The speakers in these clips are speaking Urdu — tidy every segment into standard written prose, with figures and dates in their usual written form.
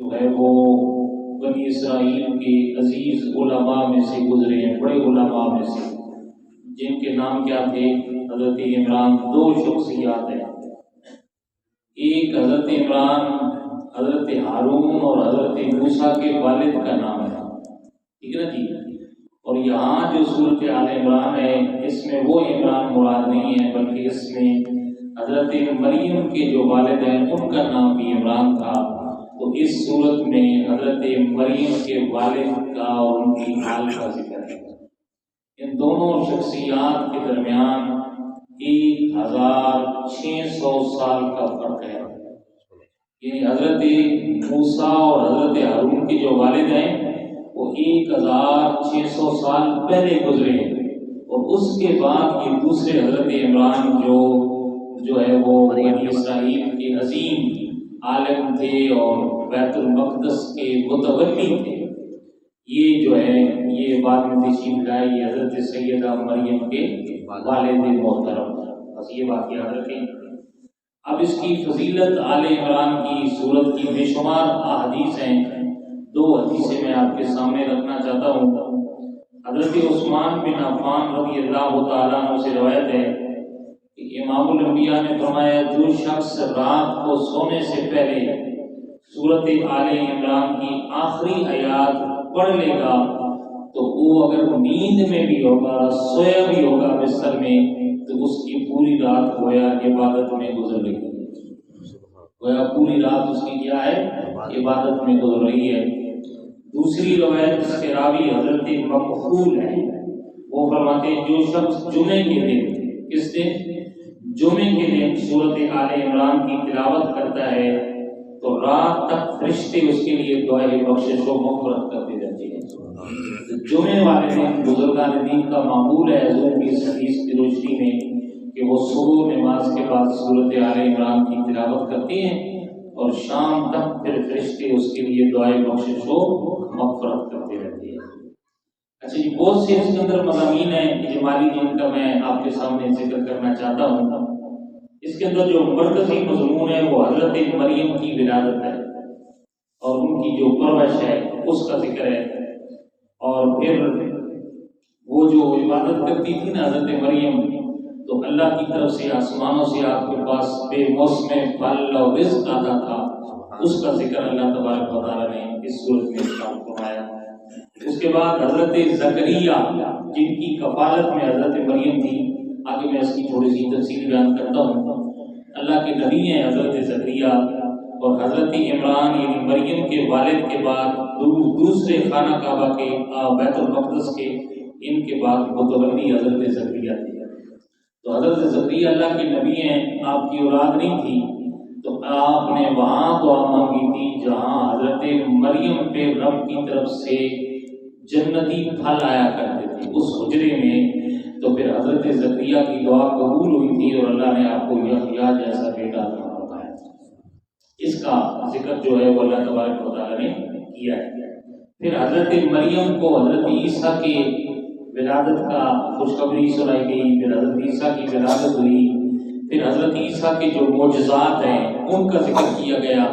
جو ہے وہ بنی اسرائیل کے عزیز علماء میں سے گزرے ہیں، بڑے علماء میں سے، جن کے نام کیا تھے؟ حضرت عمران۔ دو شخصیات ہیں، ایک حضرت عمران حضرت ہارون اور حضرت موسیٰ کے والد کا نام ہے، ٹھیک ہے نا جی۔ اور یہاں جو صورت آل عمران ہے، اس میں وہ عمران مراد نہیں ہے، بلکہ اس میں حضرت مریم کے جو والد ہیں ان کا نام بھی عمران تھا۔ تو اس صورت میں حضرت مریم کے والد کا اور ان کی حال کا ذکر ہے۔ ان دونوں شخصیات کے درمیان 1600 سال کا فرق ہے، یعنی حضرت موسیٰ اور حضرت ہارون کے جو والد ہیں وہ 1600 سال پہلے گزرے ہیں، اور اس کے بعد یہ دوسرے حضرت عمران جو ہے وہ بنی اسرائیل کے عظیم عالم تھے اور بیت المقدس کے متولی تھے، یہ جو ہے یہ بعد میں تشریف لائے، یہ حضرت سیدہ مریم کے والد محترم، بس یہ بات یاد رکھیں۔ اب اس کی فضیلت آل عمران کی صورت کی بے شمار احادیث ہیں، دو حدیثیں میں آپ کے سامنے رکھنا چاہتا ہوں۔ حضرت عثمان بن عفان رضی اللہ تعالیٰ عنہ سے روایت ہے کہ امام الانبیاء نے فرمایا، جو شخص رات کو سونے سے پہلے سورت آل عمران کی آخری آیات پڑھ لے گا تو وہ اگر نیند میں بھی ہوگا، سویا بھی ہوگا بستر میں، تو اس کی پوری رات گویا عبادت میں گزر رہی ہے، گویا پوری رات اس کی کیا ہے؟ عبادت میں گزر رہی ہے۔ دوسری روایت اس کے راوی حضرت مقبول ہے، وہ فرماتے ہیں جو شخص جمعے کے دن، کس دن؟ جمعے کے دن سورت آل عمران کی تلاوت کرتا ہے تو رات تک فرشتے اس کے لیے دعائے بخشش و مغفرت کرتے رہتے ہیں۔ جمعے والے دن بزرگان دین کا معمول ہے حضور کی اس حدیث کی روشنی میں کہ وہ صبح نماز کے بعد سورت آل عمران کی تلاوت کرتے ہیں اور شام تک پھر فرشتے اس کے لیے دعائے بخشش و مغفرت کرتے رہتے ہیں۔ اچھا جی، بہت سے اس کے اندر مضامین ہیں اجمالی جن کا میں آپ کے سامنے ذکر کرنا چاہتا ہوں۔ اس کے اندر جو مرکزی مضمون ہے وہ حضرت مریم کی ولادت ہے اور ان کی جو پرورش ہے اس کا ذکر ہے، اور پھر وہ جو عبادت کرتی تھی نا حضرت مریم، تو اللہ کی طرف سے آسمانوں سے آپ کے پاس بے موسم پھل اور رزق آتا تھا، اس کا ذکر اللہ تبارک و تعالیٰ نے اس صورت میں ارشاد فرمایا۔ اس کے بعد حضرت زکریا جن کی کفالت میں حضرت مریم تھی، آگے میں اس کی تھوڑی سی تفصیل بیان کرتا ہوں۔ اللہ کے نبی ہیں حضرت زکریا، اور حضرت عمران یعنی مریم کے والد کے بعد دوسرے خانہ کعبہ کے بیت المقدس کے ان کے بعد متولی حضرت زکریا تھے۔ تو حضرت زکریا اللہ کے نبی ہیں، آپ کی اولاد نہیں تھی، تو آپ نے وہاں دعا مانگی تھی جہاں حضرت مریم پہ رب کی طرف سے جنتی پھل آیا کرتے تھے، اس حجرے میں۔ تو پھر حضرت زکریا کی دعا قبول ہوئی تھی اور اللہ نے آپ کو یحییٰ جیسا بیٹا عطا فرمایا۔ اس کا ذکر جو ہے وہ اللہ تبارک و تعالیٰ نے کیا ہے۔ پھر حضرت مریم کو حضرت عیسیٰ کے ولادت کا خوشخبری سنائی گئی، پھر حضرت عیسیٰ کی ولادت ہوئی، پھر حضرت عیسیٰ کے جو معجزات ہیں ان کا ذکر کیا گیا،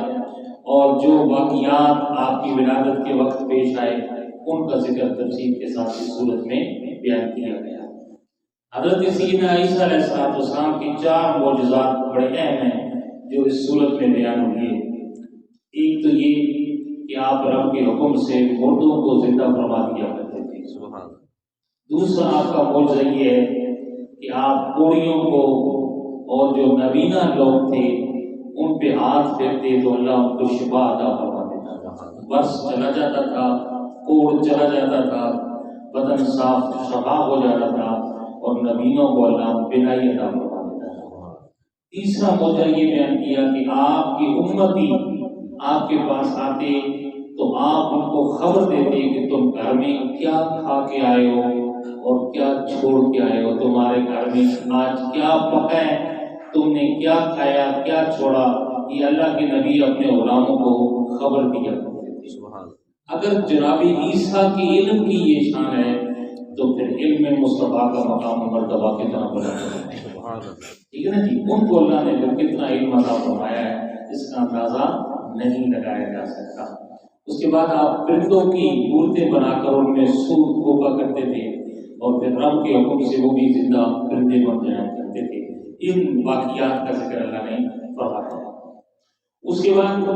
اور جو واقعات آپ کی ولادت کے وقت پیش آئے ان کا ذکر تفصیل کے ساتھ اس صورت میں بیان کیا گیا۔ حضرت سیدنا عیسیٰ علیہ السلام کی 4 معجزات بڑے اہم ہیں جو اس صورت میں بیان ہوئی ہے۔ ایک تو یہ کہ آپ رب کے حکم سے مردوں کو زندہ فرما دیا کرتے تھے، دوسرا آپ کا معجزہ یہ ہے کہ آپ کوڑیوں کو اور جو نابینا لوگ تھے ان پہ ہاتھ پھیرتے تو اللہ ان کو شفا عطا فرما دیتا تھا، بس چلا جاتا تھا، کوڑ چلا جاتا تھا، بدن صاف شفا ہو جاتا تھا، اور نبیوں کو اللہ بینائی عطا فرما دیتا تھا۔ تیسرا معجزہ یہ بیان کیا کہ آپ کی امتی آپ کے پاس آتے تو آپ ان کو خبر دیتے کہ تم گھر میں کیا کھا کے آئے ہو اور کیا چھوڑ کے آئے ہو، تمہارے گھر میں آج کیا پکا ہے، تم نے کیا کھایا کیا چھوڑا، یہ اللہ کے نبی اپنے غلاموں کو خبر دیا کرتے تھے۔ اگر جناب عیسیٰ کے علم کی یہ شان ہے تو پھر علم مصطفیٰ کا مقام و مرتبہ کتنا بڑا ہے، ٹھیک ہے نا جی۔ ان کو اللہ نے پھر کتنا علم عطا فرمایا ہے اس کا اندازہ نہیں لگایا جا سکتا۔ اس کے بعد آپ پرندوں کی مورتیں بنا کر ان میں سور پھونکا کرتے تھے اور پھر رب کے حکم سے وہ بھی زندہ پرندے بن جایا کرتے تھے۔ ان واقعات کا ذکر اللہ نے فرمایا۔ اس کے بعد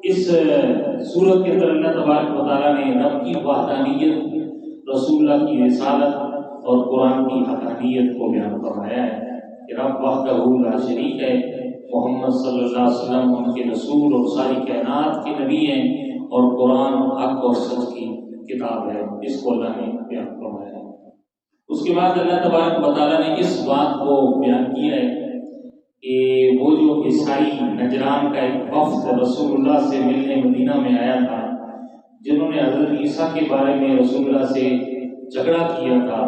اس سورت کے اندر اللہ تبارک و تعالیٰ نے رب کی وحدانیت، رسول اللہ کی رسالت اور قرآن کی حقانیت کو بیان فرمایا ہے کہ رب وحدہ لا شریک ہے، محمد صلی اللہ علیہ وسلم ان کے رسول اور ساری کائنات کے نبی ہیں، اور قرآن حق اور سچ کی کتاب ہے، اس کو اللہ نے بیان فرمایا ہے۔ اس کے بعد اللہ تبارک و تعالیٰ نے اس بات کو بیان کیا ہے کہ وہ جو عیسائی نجران کا ایک وفد رسول اللہ سے ملنے مدینہ میں آیا تھا، جنہوں نے حضرت عیسیٰ کے بارے میں رسول اللہ سے جھگڑا کیا تھا،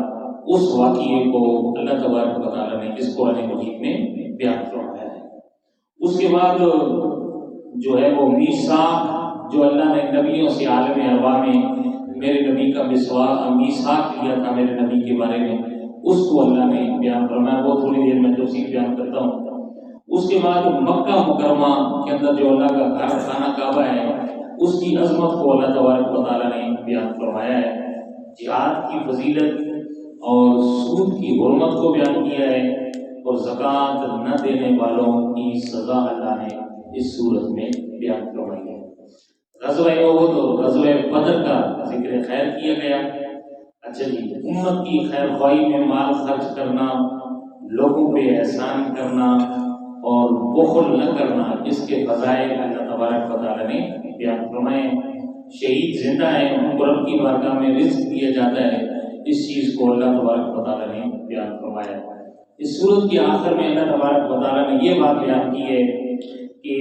اس واقعے کو اللہ تبارک و تعالیٰ نے اس قرآن مجید میں بیان فرمایا ہے۔ اس کے بعد جو ہے وہ میثاق جو اللہ نے نبیوں سے عالم ارواح میں میرے نبی کا میثاق لیا تھا میرے نبی کے بارے میں، اس کو اللہ نے بیان فرمایا، وہ تھوڑی دیر میں تفصیل بیان کرتا ہوں۔ اس کے بعد مکہ مکرمہ کے اندر جو اللہ کا گھر خانہ کعبہ ہے، اس کی عظمت کو اللہ تبارک و تعالیٰ نے بیان فرمایا ہے، جہاد کی فضیلت اور سود کی حرمت کو بیان کیا ہے، اور زکوٰۃ نہ دینے والوں کی سزا اللہ نے اس صورت میں بیان فرمائی ہے۔ غزوہ احد اور غزوہ بدر کا ذکر خیر کیا گیا۔ اچھا جی، امت کی خیر خواہی میں مال خرچ کرنا، لوگوں پہ احسان کرنا اور بخل نہ کرنا، اس کے فضائل اللہ تبارک و تعالیٰ نے بیان فرمائے۔ شہید زندہ ہیں، ان کو رب کی بارگاہ میں رزق دیا جاتا ہے، اس چیز کو اللہ تبارک و تعالیٰ نے بیان فرمایا۔ اس سورت کے آخر میں اللہ تبارک و تعالیٰ نے یہ بات بیان کی ہے کہ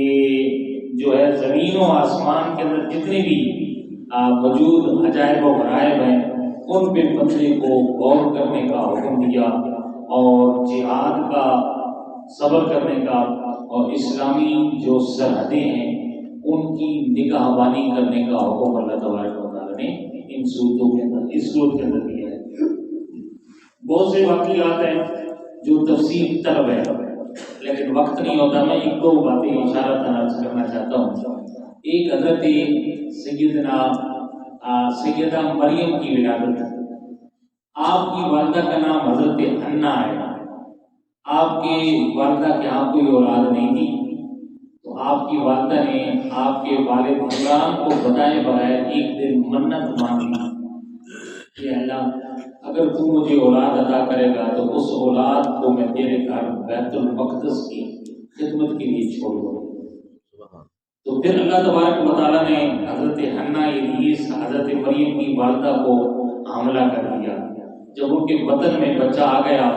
جو ہے زمین و آسمان کے اندر جتنے بھی موجود عجائب و غرائب ہیں، ان پہ بندے کو غور کرنے کا حکم دیا، اور جہاد کا، صبر کرنے کا، اور اسلامی جو سرحدیں ہیں ان کی نگہبانی کرنے کا حکم اللہ تبارک و تعالیٰ نے ان صورتوں کے اندر، اس صورت کے اندر دیا ہے۔ بہت سے واقعات ہیں جو تفصیل طلب ہے، لیکن وقت نہیں ہوتا، میں ایک دو باتیں اشارہ عرض کرنا چاہتا ہوں۔ ایک حضرت سیدہ مریم کی ولادت، آپ کی والدہ کا نام حضرت حنا ہے۔ آپ کے والدہ کے ہاں کوئی اولاد نہیں تھی، تو آپ کی والدہ نے آپ کے والد عمران کو بتائے بغیر ایک دن منت مانگی کہ اللہ اگر تو مجھے اولاد عطا کرے گا تو اس اولاد کو میں تیرے گھر بیت المقدس کی خدمت کے لیے چھوڑ دوں۔ تو پھر اللہ تبارک و تعالیٰ نے حضرت حنا حضرت مریم کی والدہ کو حاملہ کر دیا۔ جب ان کے بدن میں بچہ آ گیا،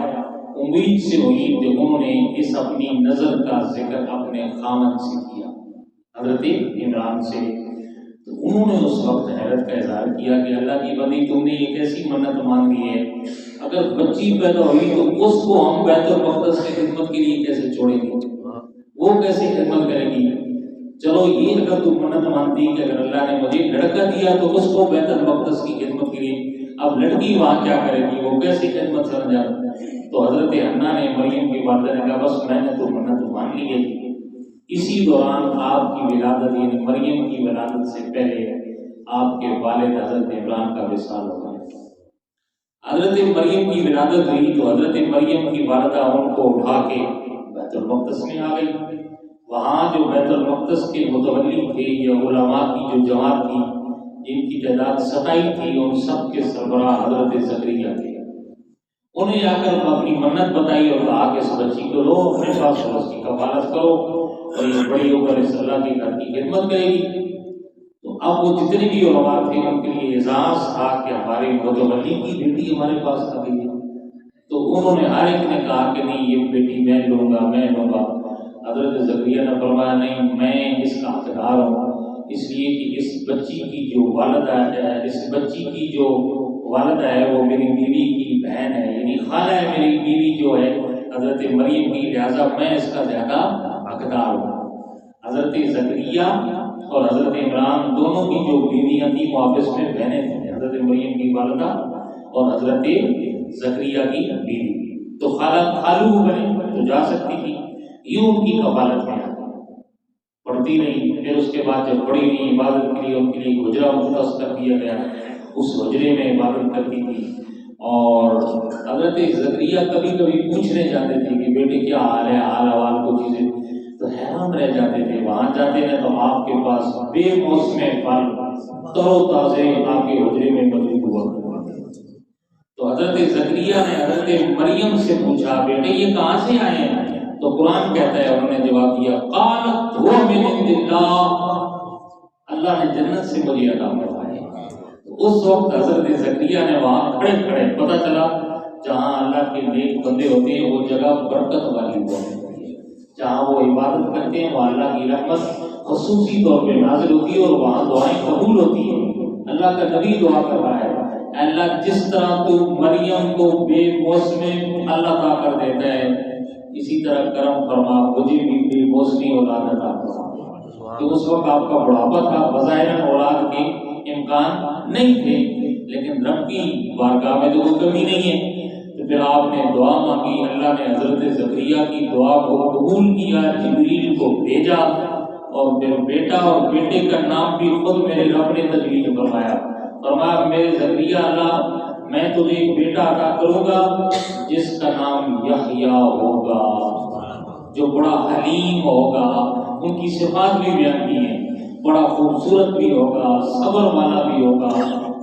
امید سے ہوئی کہ انہوں نے اس اپنی نظر کا ذکر اپنے خامد سے کیا، حضرت عمران سے۔ تو انہوں نے اس وقت حیرت کا اظہار کیا کہ اللہ کی بندی، تم نے یہ کیسی منت مانگی ہے؟ اگر بچی پیدا ہوئی تو اس کو ہم بیت المقدس کی خدمت کے لیے کیسے چھوڑیں گے؟ وہ کیسے خدمت کرے گی؟ چلو یہ اگر تم منت مانتی کہ اگر اللہ نے مجھے لڑکا دیا تو اس کو بیت المقدس کی خدمت کے لیے، اب لڑکی وہاں کیا کرے گی؟ وہ کیسے خدمت سمجھا؟ تو حضرت حنا نے مریم کی والدہ نے کہا بس میں نے تو منت مان لی ہے۔ اسی دوران آپ کی ولادت یعنی مریم کی ولادت سے پہلے آپ کے والد حضرت عمران کا وصال ہو گیا۔ حضرت مریم کی ولادت ہوئی تو حضرت مریم کی والدہ ان کو اٹھا کے بیت المقدس میں آ گئی۔ وہاں جو بیت المقدس کے متولی تھے یا علماء کی جو جماعت تھی جن کی تعداد 27 تھی، ان سب کے سربراہ حضرت زکریا تھے۔ انہیں آ کر اپنی منت بتائی اور کہا کہ اس بچی کو لو اپنے پاس، اس کی کفالت کرو اور یہ بڑی ہو کر اس اللہ کے گھر کی خدمت کرے گی۔ تو اب وہ جتنے بھی علماء تھے ان کے لیے اعزاز تھا کہ ہمارے متولی کی بیٹی ہمارے پاس آ گئی ہے۔ تو انہوں نے ہر ایک نے کہا کہ نہیں یہ بیٹی میں لوں گا، میں لوں گا۔ حضرت زکریا نے فرمایا نہیں، میں اس کا حقدار ہوں، اس لیے کہ اس بچی کی جو والدہ ہے، اس بچی کی جو والدہ ہے وہ میری بیوی کی بہن ہے، یعنی خالہ ہے میری بیوی جو ہے حضرت مریم کی، لہٰذا میں اس کا زیادہ حقدار ہوں۔ حضرت زکریا اور حضرت عمران دونوں کی جو بیویاں تھیں وہ آپس میں بہنیں تھیں، حضرت مریم کی والدہ اور حضرت زکریا کی بیوی، تو خالو بنے تو جا سکتی تھی، یوں ان کی کفالت میں آتی۔ پڑھتی رہی. پھر اس کے بعد جب پڑھی نہیں عبادت کے لیے ان کے لیے حجرہ مختص کر دیا گیا, اس حجرے میں عبادت کرتی تھی. اور حضرت زکریا کبھی کبھی پوچھنے جاتے تھے کہ بیٹے کیا حال ہے, حال احوال کو چیزیں, تو حیران رہ جاتے تھے. وہاں جاتے ہیں تو آپ کے پاس بے موسم پھل تر و تازے آپ کے حجرے میں موجود ہوا. تو حضرت زکریا نے حضرت مریم سے پوچھا بیٹے یہ کہاں سے آئے ہیں؟ تو قرآن کہتا ہے انہوں نے جواب دیا قالت هو من عند اللہ, اللہ نے جنت سے مجھے عطا فرمائے. اس وقت حضرت زکریا نے وہاں کھڑے کھڑے پتہ چلا جہاں اللہ کے نیک بندے ہوتے ہیں وہ جگہ برکت والی ہوتی ہے, جہاں وہ عبادت کرتے ہیں وہاں اللہ کی رحمت خصوصی طور پہ نازل ہوتی ہے اور وہاں دعائیں قبول ہوتی ہیں. اللہ کا نبی دعا کر رہا ہے اللہ جس طرح تو مریم کو بے موسم اللہ عطا کر دیتا ہے اسی طرح کرم فرما مجھے بھی بے موسمی اولاد عطا فرما. کہ اس وقت آپ کا بڑھاپا تھا, بظاہر اولاد کے امکان نہیں تھے, لیکن رب کی بارگاہ میں تو کوئی کمی نہیں ہے. تو پھر آپ نے دعا مانگی, اللہ نے حضرت زکریا کی دعا کو قبول کیا, جبریل کو بھیجا اور پھر بیٹا اور بیٹے کا نام بھی خود میرے رب نے تجویز فرمایا. فرمایا میرے زکریا اللہ میں تجھے ایک بیٹا عطا کروں گا جس کا نام یحییٰ ہوگا, جو بڑا حلیم ہوگا. ان کی صفات بھی بیان کی ہیں, بڑا خوبصورت بھی ہوگا, صبر والا بھی ہوگا.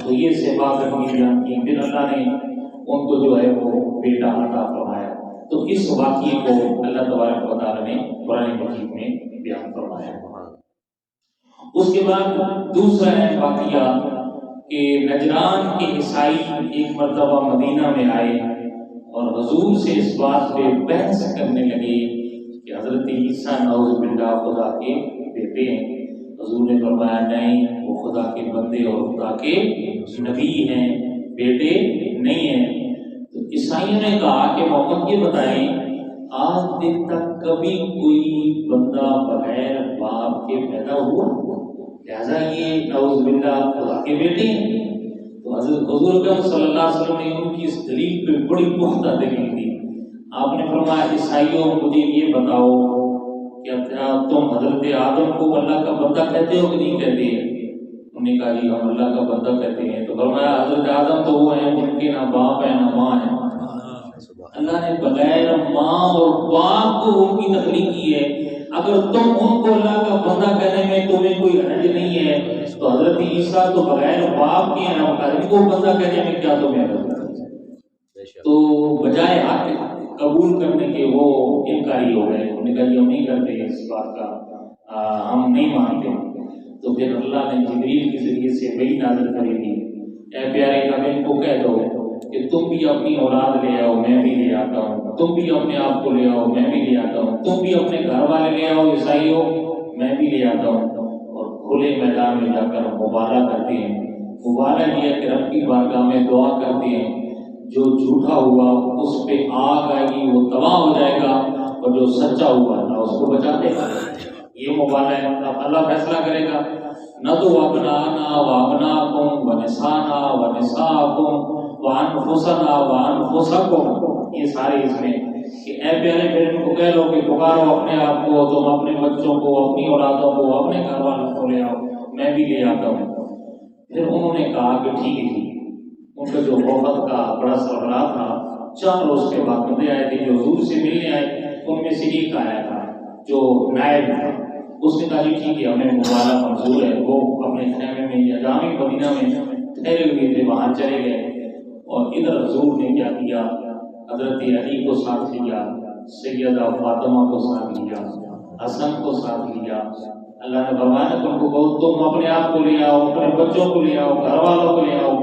تو یہ صفات بھی بیان کی. پھر اللہ نے ان کو جو ہے وہ بیٹا عطا فرمایا. تو اس واقعے کو اللہ تبارک و تعالیٰ نے قرآن مجید میں بیان فرمایا. اس کے بعد دوسرا ہے واقعہ کہ نجران کے عیسائی ایک مرتبہ مدینہ میں آئے اور حضور سے اس بات پہ بحث کرنے لگے کہ حضرت عیسیٰ نعوذ باللہ خدا کے بیٹے ہیں. حضور نے فرمایا نہیں, وہ خدا کے بندے اور خدا کے نبی ہیں, بیٹے نہیں ہیں. تو عیسائیوں نے کہا کہ محمد یہ بتائیں آج دن تک کبھی کوئی بندہ بغیر باپ کے پیدا ہوا؟ لہذا یہ نعوذ باللہ خدا کے بیٹے ہیں. تو حضرت حضور اکرم صلی اللہ علیہ وسلم نے ان کی اس دلیل پہ بڑی پختہ دلیل دی. آپ نے فرمایا عیسائیوں مجھے یہ بتاؤ کیا تم حضرت آدم کو اللہ کا بندہ کہتے ہو کہ نہیں کہتے؟ انہوں نے کہا جی ہم اللہ کا بندہ کہتے ہیں. تو فرمایا حضرت آدم تو وہ ہیں جن کے نہ باپ ہے نہ ماں ہے. اللہ نے بغیر ماں اور باپ کو ان کی تخلیق کی ہے. اگر تم ان کو اللہ کا بندہ کہنے میں تمہیں کوئی حرج نہیں ہے تو حضرت عیسیٰ تو بغیر باپ کے ہیں, ان کو بندہ کہنے میں کیا تمہیں حرج ہے؟ تو بجائے حق قبول کرنے کے وہ انکاری ہو گئے. انہوں نے کہا جی ہم نہیں کرتے اس بات کا, ہم نہیں مانتے. تو پھر اللہ نے جبریل کے ذریعے سے وحی نازل کری تھی, اے پیارے نبی کو کہہ دو کہ تم بھی اپنی اولاد لے آؤ میں بھی لے آتا ہوں, تم بھی اپنے آپ کو لے آؤ میں بھی لے آتا ہوں, تم بھی اپنے گھر والے لے آؤ عیسائیوں میں بھی لے آتا ہوں. اور کھلے میدان میں جا کر مبارہ کرتے ہیں. مبارہ یہ کہ رب کی بارگاہ میں دعا کرتے ہیں جو جھوٹا ہوا اس پہ آگ آئے گی وہ تباہ ہو جائے گا, اور جو سچا ہوا اللہ اس کو بچا دے گا. یہ مبارہ ہے. اب اللہ فیصلہ کرے گا نہ تو ابنانا وابناکم ونسانا ونساکم وانفسنا وانفسکم, یہ سارے اس میں کہ اے پیارے بیٹوں کو کہہ لو کہ پکارو اپنے آپ کو, تم اپنے بچوں کو, اپنی اولادوں کو, اپنے گھر والوں کو لے آؤ میں بھی لے آتا ہوں. پھر انہوں نے کہا کہ ٹھیک ہے. ان کا جو وفد کا بڑا سربراہ تھا 4 روز کے بعد بندے آئے تھے جو حضور سے ملنے آئے. ان میں سے ایک آیا تھا جو نائب تھا, اس نے کہا جی ٹھیک ہے ہمیں مبارہ منظور ہے. وہ اپنے خیمے میں یا جامع مدینہ میں ٹھہرے ہوئے تھے, وہاں چلے گئے. اور ادھر حضور نے کیا کیا, حضرت علی کو ساتھ لیا, سیدہ فاطمہ کو ساتھ لیا, حسن کو ساتھ لیا. اللہ نے فرمایا تم کو بہت تم اپنے آپ کو لے آؤ, اپنے بچوں کو لے آؤ, گھر والوں کو لے آؤ,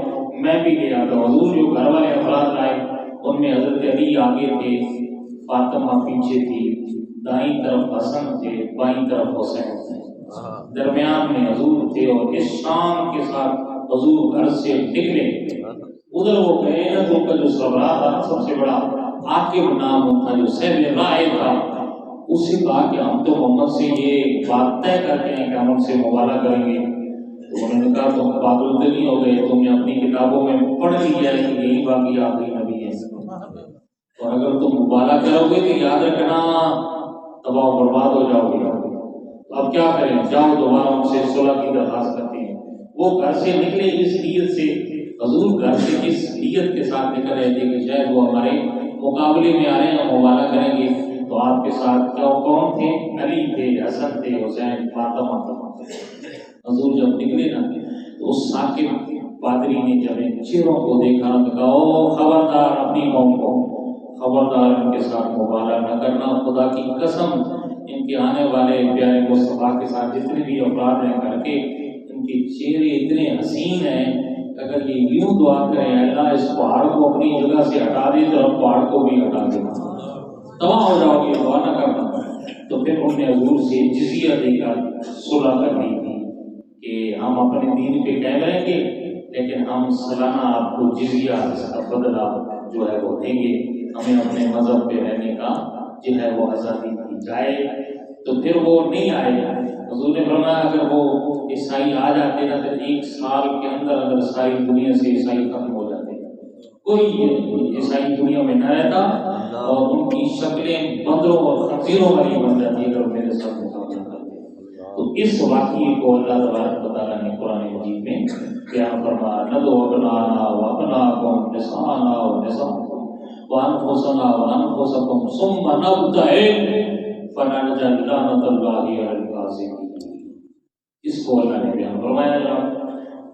میں بھی لے آتا ہوں. حضور جو گھر والے افراد لائے ان میں حضرت علی آگے تھے, فاطمہ پیچھے تھی, دائیں طرف حسن تھے, بائیں طرف حسین تھے, درمیان میں حضور تھے. اور اس شام کے ساتھ حضور گھر سے نکلے. ادھر وہ گئے نا تو ان کا جو سربراہ تھا سب سے بڑا عاقب نام تھا جو صاحب رائے تھا, اس سے کہا کہ ہم تو محمد سے یہ بات طے کرتے ہیں کہ ہم ان سے مبارہ کریں گے. تو انہوں نے کہا تم پاگل تو نہیں ہو گئے, تم نے اپنی کتابوں میں پڑھ لیا ہے کہ یہی باقی آخری نبی ہے, اور اگر تم مبارہ کرو گے تو یاد رکھنا تباہ و برباد ہو جاؤ گے. اب کیا کریں، جاؤ دوبارہ ان سے صلح کی درخواست کرتے ہیں۔ وہ گھر سے نکلے اس نیت سے، حضور گھر سے اس نیت کے ساتھ نکل رہے تھے کہ شاید وہ ہمارے مقابلے میں آ رہے ہیں، مبالغہ کریں گے۔ تو آپ کے ساتھ کیا کون تھے؟ علی تھے، حسن تھے، حسین، فاطمہ تھے۔ حضور جب نکلے نا تو اس ثاقب پادری نے جب ان چہروں کو دیکھا تو کہا او خبردار، اپنی قوم کو خبردار، ان کے ساتھ مبالغہ نہ کرنا، خدا کی قسم ان کے آنے والے پیارے مصطفیٰ کے ساتھ جتنے بھی افراد ہیں کر کے ان کے چہرے اتنے حسین ہیں، اگر یہ یوں دعا کریں اللہ اس پہاڑ کو اپنی جگہ سے ہٹا دے تو ہم پہاڑ کو بھی ہٹا دیں، تباہ ہو جاؤ گے، دعا نہ کرنا۔ تو پھر انہوں نے حضور سے جزیہ دے کر صلح کر دی تھی کہ ہم اپنے دین پہ قائم رہیں گے، لیکن ہم سالانہ آپ کو جزیہ اس کا بدلہ جو ہے وہ دیں گے، ہمیں اپنے مذہب پہ رہنے کا جو ہے وہ آزادی دی جائے۔ تو پھر وہ نہیں آئے۔ حضور نے فرمایا اگر وہ عیسائی آ جاتے نا تو 1 سال کے اندر ساری دنیا سے عیسائی ختم ہو جاتے، کوئی عیسائی دنیا میں نہ رہتا اور ان کی شکلیں بندروں اور خنزیروں والی بن جاتی اگر میرے ساتھ مقابلہ کرتے۔ تو اس واقعے کو اللہ تبارک و تعالیٰ نے قرآن مجید میں بیان فرمایا، ندعو ابناءنا وابناءکم نساءنا ونساءکم وانفسنا وانفسکم ثم نبتہل فنجعل لعنۃ اللہ علی الکاذبین۔ اس کو اللہ نے بیان فرمایا۔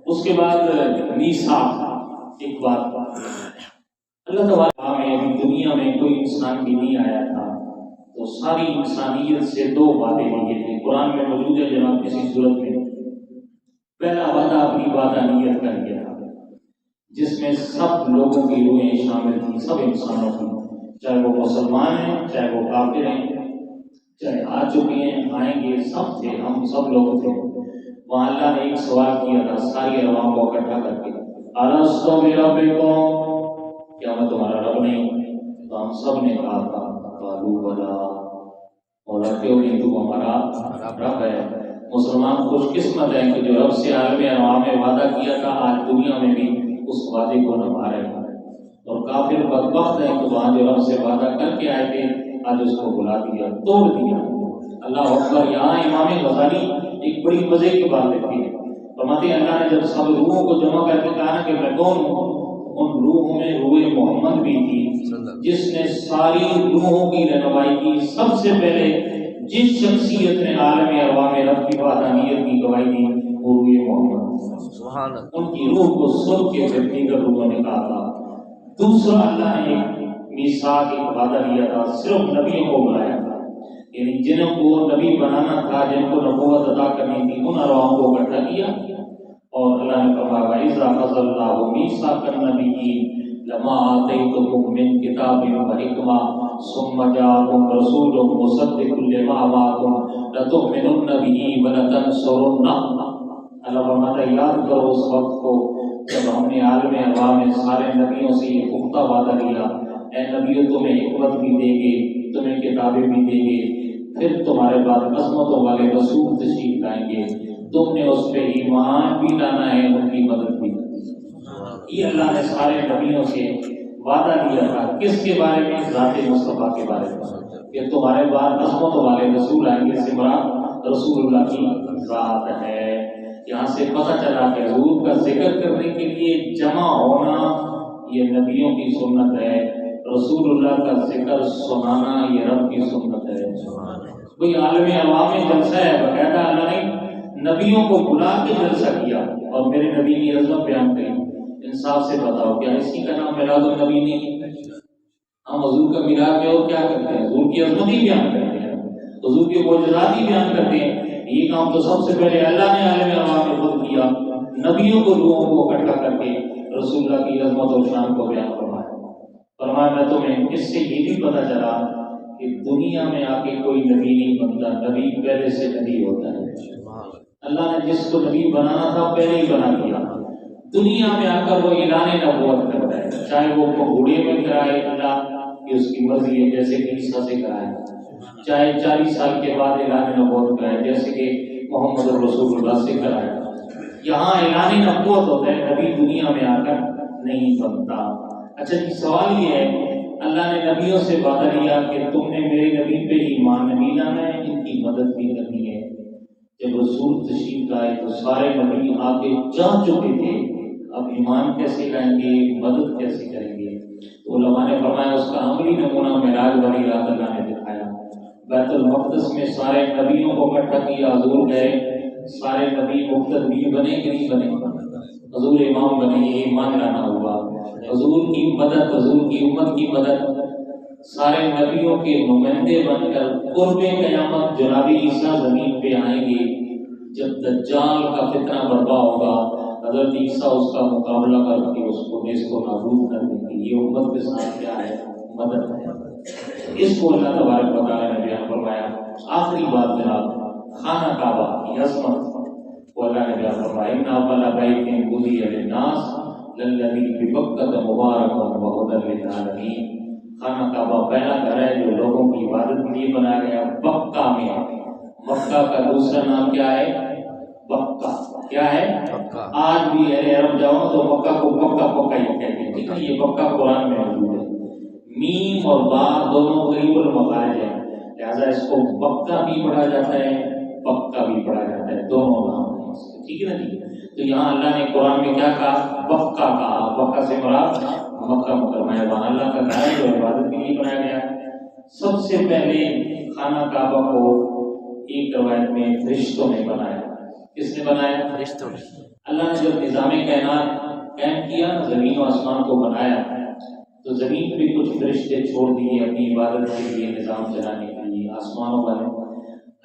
اس کے بعد میثاق، ایک بات اللہ تعالیٰ میں ابھی دنیا میں کوئی انسان بھی نہیں آیا تھا تو ساری انسانیت سے 2 وعدے لیے تھے، قرآن میں موجود ہے جناب کسی صورت میں۔ پہلا وعدہ اپنی وعدانیت کا لیا تھا جس میں سب لوگوں کی روحیں شامل تھیں، سب انسانوں کی، چاہے وہ مسلمان ہیں، چاہے وہ کافر ہیں، چاہے آ چکے ہیں، آئیں گے، سب تھے، ہم سب لوگ تھے۔ وہاں اللہ نے ایک سوال کیا تھا ساری عوام کو اکٹھا کر کے، الستو بربکم، کیا میں تمہارا رب نہیں؟ تو ہم سب نے کہا تھا قالوا بلی، اور کیوں نہیں، تو ہمارا رب ہے۔ مسلمان خوش قسمت ہے کہ جو رب سے عالم ارواح میں وعدہ کیا تھا آج دنیا میں بھی اس وعدے کو نبھا رہے ہیں، اور کافر بدبخت ہے کہ وہاں جو رب سے وعدہ کر کے آئے تھے آج اس کو بلا دیا، توڑ دیا۔ اللہ اکبر۔ یہاں امام غزالی ایک بڑی مزے کی بات لکھی ہے، فرماتے ہیں اللہ نے جب سب روحوں کو جمع کر کے کہا کہ میں کون ہوں، ان روحوں میں روح محمد بھی تھی جس نے ساری روحوں کی رہنمائی کی۔ سب سے پہلے جس شخصیت نے عالم ارواح میں رب کی وحدانیت کی گواہی دی وہ روح محمد، ان کی روح کو سن کے پھر دیگر روحوں نے کہا تھا۔ دوسرا اللہ نے ایک میثاق، ایک وعدہ لیا تھا، صرف نبیوں کو بلایا تھا، یعنی جنہوں کو نبی بنانا تھا، جن کو نبوت عطا کرنی تھی، ان ارواحوں کو اکٹھا کیا، اور اللہ نے فرمایا وَإِذَا أَخَذَ اللَّهُ مِيثَاقَ النَّبِيِّينَ لَمَا آتَيْتُكُم مِّن كِتَابٍ وَحِكْمَةٍ ثُمَّ جَاءَكُمْ رَسُولٌ مُصَدِّقٌ لِّمَا مَعَكُمْ لَتُؤْمِنُنَّ بِهِ وَلَتَنصُرُنَّهُ۔ اللہ فرماتا ہے یاد کرو اس وقت کو جب ہم نے عالم ارواح میں سارے نبیوں سے یہ پختہ وعدہ لیا، اے نبیوں تمہیں حکمت بھی دیں گے، تمہیں کتابیں بھی دیں گے، پھر تمہارے بعد عظمتوں والے رسول تشریف لائیں گے، تم نے اس پہ ایمان بھی لانا ہے، ان کی مدد بھی کرنی ہے۔ یہ اللہ نے سارے نبیوں سے وعدہ لیا تھا، کس کے بارے میں؟ ذات مصطفیٰ کے بارے میں، کہ تمہارے بعد عظمتوں والے رسول آئیں گے، اس سے مراد رسول اللہ کی ذات ہے۔ یہاں سے پتہ چلا کہ حضور کا ذکر کرنے کے لیے جمع ہونا یہ نبیوں کی سنت ہے، رسول اللہ کا ذکر سنانا یہ رب کی سنت ہے۔ کوئی عالم ارواح میں جلسہ ہے، باقاعدہ اللہ نے نبیوں کو بلا کے جلسہ کیا اور میرے نبی کی عظمت بیان کی۔ انصاف سے بتاؤ کیا اسی کا نام میلاد النبی نہیں؟ ہم حضور کا میلاد میں اور کیا کرتے ہیں؟ حضور کی عظمت ہی بیان کرتے ہیں، حضور کی معجزات ہی بیان کرتے ہیں۔ یہ کام تو سب سے پہلے اللہ نے عالم ارواح میں خود کیا، نبیوں کو لوگوں کو اکٹھا کر کے رسول اللہ کی عظمت اور شان کو بیان فرمایا۔ فرمایا میں تمہیں اس سے یہ بھی پتہ چلا کہ دنیا میں آ کے کوئی نبی نہیں بنتا، نبی پہلے سے نبی ہوتا ہے۔ اللہ نے جس کو نبی بنانا تھا پہلے ہی بنا دیا، دنیا میں آ کر وہ اعلان نبوت کرتا ہے، چاہے وہ گھوڑے میں کرائے اللہ کہ اس کی مرضی ہے جیسے کہ عیسیٰ سے کرائے، چاہے 40 سال کے بعد اعلان نبوت کرائے جیسے کہ محمد رسول اللہ سے کرائے۔ یہاں اعلان نبوت ہوتا ہے، نبی دنیا میں آ کر نہیں بنتا۔ اچھا جی، سوال یہ ہے اللہ نے نبیوں سے وعدہ لیا کہ تم نے میرے نبی پہ ایمان نہیں لانا ہے، ان کی مدد بھی کرنی ہے، جب رسول تشریف لائے تو سارے نبی آگے جا چکے تھے، اب ایمان کیسے لائیں گے، مدد کیسے کریں گے؟ تو علماء نے فرمایا اس کا عملی نمونہ معراج والی رات اللہ نے دکھایا۔ بیت المقدس میں سارے نبیوں کو اکٹھا کیا، حضور گئے، سارے نبی مقتدی بنے کہ نہیں بنے؟ حضور امام بنے، یہ ایمان لانا ہوا۔ حضور کی مدد، حضور کی امت کی مدد، سارے نبیوں کے نمائندے بن کر قرب قیامت جناب عیسیٰ زمین پہ آئیں گے۔ جب دجال کا فتنہ برپا ہوگا، حضرت عیسیٰ اس کا مقابلہ کر کے اس کو نیست و نابود کر دیں گے۔ یہ امت کے ساتھ کیا ہے؟ مدد ہے۔ اس کو اللہ تبارک و تعالیٰ نے بیان فرمایا۔ آخری بات جناب، خانہ کعبہ کی عظمت کو اللہ نے بیان فرمایا۔ ان اول بیت وضع للناس للذی ببکۃ مبارکا وہدی للعالمین۔ خانہ کعبہ پہلا گھر ہے جو لوگوں کی عبادت کے لیے بنایا گیا بکہ میں۔ مکہ کا دوسرا نام کیا ہے؟ بکہ۔ کیا ہے؟ آج بھی اہل عرب جاؤ تو مکہ کو بکہ بکہ ہی کہتے ہیں، ٹھیک ہے؟ یہ بکہ قرآن میں موجود ہے۔ میم اور با دونوں غریب المخارج ہیں، لہذا اس کو بکہ بھی پڑھا جاتا ہے، بکہ بھی پڑھا جاتا ہے، دونوں نام ہیں اس کے، ٹھیک ہے نا جی؟ تو یہاں اللہ نے قرآن میں کیا کہا؟ بکہ کہا۔ بکہ سے مراد مکہ مکرمہ ہے، وہاں اللہ کا گھر ہے جو عبادت کے لیے بنایا گیا ہے۔ سب سے پہلے خانہ کعبہ کو ایک روایت میں فرشتوں نے بنایا۔ کس نے بنایا؟ فرشتوں نے۔ اللہ نے جب نظام کائنات قائم کیا، زمین و آسمان کو بنایا، تو زمین پہ کچھ فرشتے چھوڑ دیے اپنی عبادت کے لیے، نظام چلانے کے لیے، آسمانوں والے۔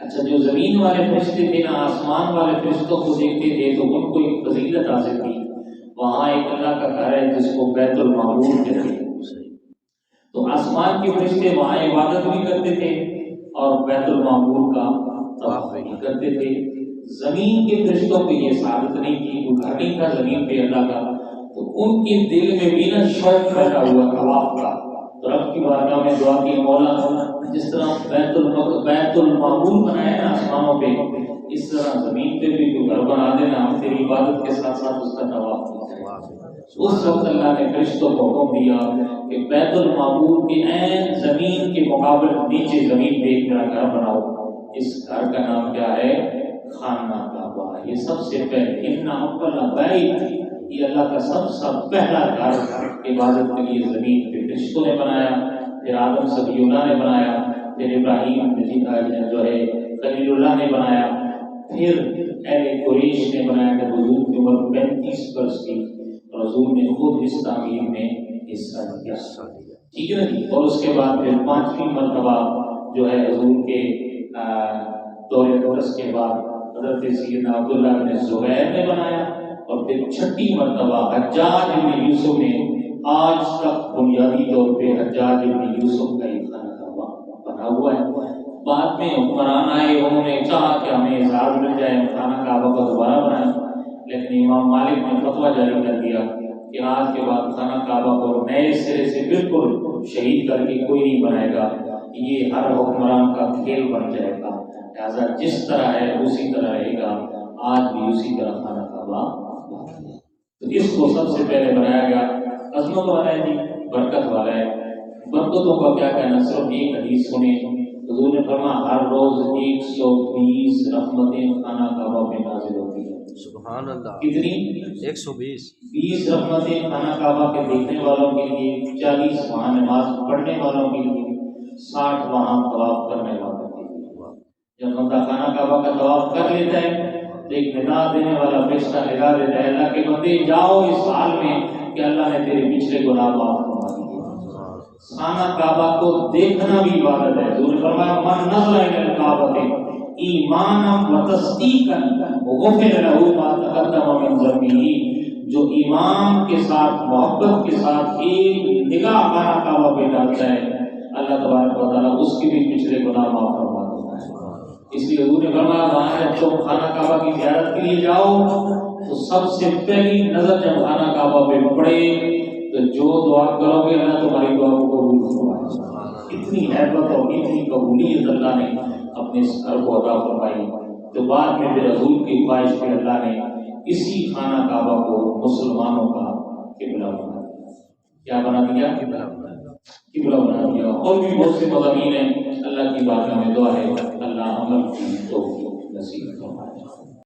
اچھا، جو زمین والے فرشتے تھے نا، آسمان والے فرشتوں کو دیکھتے تھے تو ان کو ایک فضیلت حاصل تھی۔ وہاں ایک اللہ کا گھر ہے جس کو بیت المعمور کہتے ہیں، تو آسمان کے فرشتے وہاں عبادت بھی کرتے تھے اور بیت المعمور کا طواف بھی کرتے تھے۔ زمین کے فرشتوں کو یہ ثابت نہیں کی، وہ گھر نہیں تھا زمین پہ اللہ کا، تو ان کے دل میں بھی نا شوق پیدا ہوا طواف کا۔ تو رب کی بارگاہ میں دعا کی، مولا جس طرح بیت المعمور بنایا نا آسمانوں پہ، اس طرح زمین پہ بھی تو گھر بنا دینا، ہم تیری عبادت کے ساتھ ساتھ اس کا طواف کریں۔ اس وقت اللہ نے فرشتوں کو حکم دیا کہ بیت المعمور کے عین زمین کے مقابل نیچے زمین پہ ایک میرا گھر بناؤ۔ اس گھر کا نام کیا ہے؟ خانہ کعبہ۔ یہ سب سے پہلے ان اول بیت، یہ اللہ کا سب سے پہلا گھر عبادت کے لیے زمین پہ فرشتوں نے بنایا، پھر آدم صفی اللہ نے بنایا، پھر ابراہیم جو ہے خلیل اللہ نے بنایا، پھر اہل قریش نے بنایا جب حضور کی عمر 35 برس تھی اور حضور نے خود اس تعمیر میں حصہ لیا، ٹھیک ہے نا جی؟ اور اس کے بعد پھر 5ویں مرتبہ جو ہے حضور کے دور دورس کے بعد حضرت سیدنا عبداللہ بن زبیر نے بنایا، اور پھر 6 مرتبہ حجاج بن یوسف نے، آج تک بنیادی طور پہ حجاج بن یوسف کا یہ خانہ کعبہ بنا ہوا ہے۔ بعد میں حکمران آئے، انہوں نے چاہا کہ ہمیں اعزاز مل جائے، خانہ کعبہ کو دوبارہ بنائیں، لیکن امام مالک نے فتویٰ جاری کر دیا کہ آج کے بعد خانہ کعبہ کو نئے سرے سے بالکل شہید کر کے کوئی نہیں بنائے گا، یہ ہر حکمران کا کھیل بن جائے گا، لہٰذا جس طرح ہے اسی طرح رہے گا، آج بھی اسی طرح خانہ کعبہ۔ تو اس کو سب سے پہلے بنایا گیا، عظمت والا ہے جی، برکت والا ہے۔ برکتوں کا کیا کہنا، صرف ایک حدیث سنیں، حضور نے فرمایا ہر روز 120 رحمتیں خانہ کعبہ پہ نازل ہوتی ہیں۔ سبحان اللہ، کتنی؟ 120 رحمتیں خانہ کعبہ کے دیکھنے والوں کے لیے، 40 وہاں نماز پڑھنے والوں کے لیے، 60 وہاں طواف کرنے والوں کے لیے۔ جب بندہ خانہ کعبہ کا طواف کر لیتا ہے تو ایک ندا دینے والا فرشتہ ندا دیتا ہے، اللہ کے بندے جاؤ اس حال میں کہ اللہ نے تیرے پچھلے گناہ معاف فرما دیے۔ خانہ کعبہ کو دیکھنا بھی عبادت ہے۔ حضور نے فرمایا من نظر الی الکعبۃ ایمانا وتصدیقا غفر له ما تقدم من ذنبہ، جو ایمان کے ساتھ، محبت کے ساتھ ایک نگاہ خانہ کعبہ پہ ڈالتا ہے، اللہ تبارک و تعالیٰ اس کے بھی پچھلے گناہ معاف فرما دیتا ہے۔ اس لیے حضور نے فرمایا وہاں جب تم خانہ کعبہ کی زیارت کے لیے جاؤ تو سب سے پہلی نظر جب خانہ کعبہ پہ پڑے تو جو دعا کرو گے اللہ تمہاری دعا کو قبول فرمائے۔ اتنی حیبت اور اتنی قبولیت اللہ نے اپنے اس گھر کو عطا فرمائی۔ تو بعد میں پھر حضور کی خواہش پہ اللہ نے اسی خانہ کعبہ کو مسلمانوں کا قبلہ بنا دیا۔ کیا بنا دیا؟ قبلہ بنا دیا۔ اور بھی بہت سے مضامین ہیں، اللہ کی بارگاہ میں دعا ہے اللہ عمل کی توفیق نصیب فرمائے۔